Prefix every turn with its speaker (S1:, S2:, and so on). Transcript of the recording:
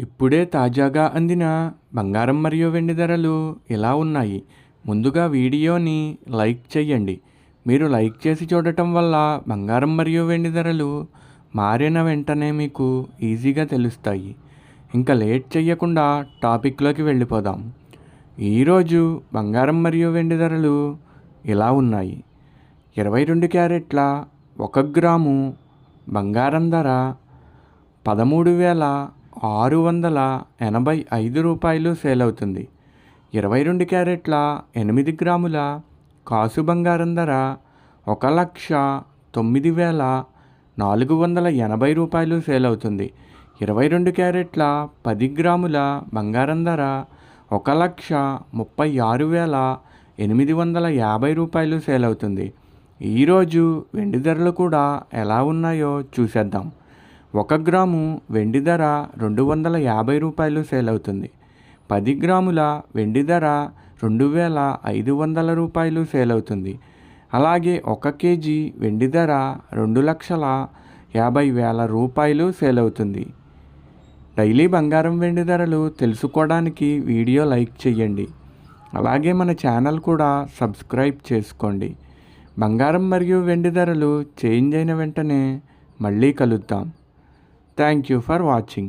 S1: ఇప్పుడే తాజాగా అందిన బంగారం మరియు వెండి ధరలు ఎలా ఉన్నాయి? ముందుగా వీడియోని లైక్ చేయండి. మీరు లైక్ చేసి చూడటం వల్ల బంగారం మరియు వెండి ధరలు మారిన వెంటనే మీకు ఈజీగా తెలుస్తాయి. ఇంకా లేట్ చేయకుండా టాపిక్లోకి వెళ్ళిపోదాం. ఈరోజు బంగారం మరియు వెండి ధరలు ఎలా ఉన్నాయి? 22 క్యారెట్ల 1 గ్రాము బంగారం ధర 13,685 రూపాయలు సేల్ అవుతుంది. 22 క్యారెట్ల 8 గ్రాముల కాసు బంగారం ధర 1,09,480 రూపాయలు సేల్ అవుతుంది. 22 క్యారెట్ల 10 గ్రాముల బంగారం ధర 1,36,850 రూపాయలు సేల్ అవుతుంది. ఈరోజు వెండి ధరలు కూడా ఎలా ఉన్నాయో చూసేద్దాం. 1 గ్రాము వెండి ధర 250 రూపాయలు సేల్ అవుతుంది. 10 గ్రాముల వెండి ధర 2,500 రూపాయలు సేల్ అవుతుంది. అలాగే 1 కేజీ వెండి ధర 2,50,000 రూపాయలు సేల్ అవుతుంది. డైలీ బంగారం వెండి ధరలు తెలుసుకోవడానికి వీడియో లైక్ చేయండి. అలాగే మన ఛానల్ కూడా సబ్స్క్రైబ్ చేసుకోండి. బంగారం మరియు వెండి ధరలు చేంజ్ అయిన వెంటనే మళ్ళీ కలుద్దాం. Thank you for watching.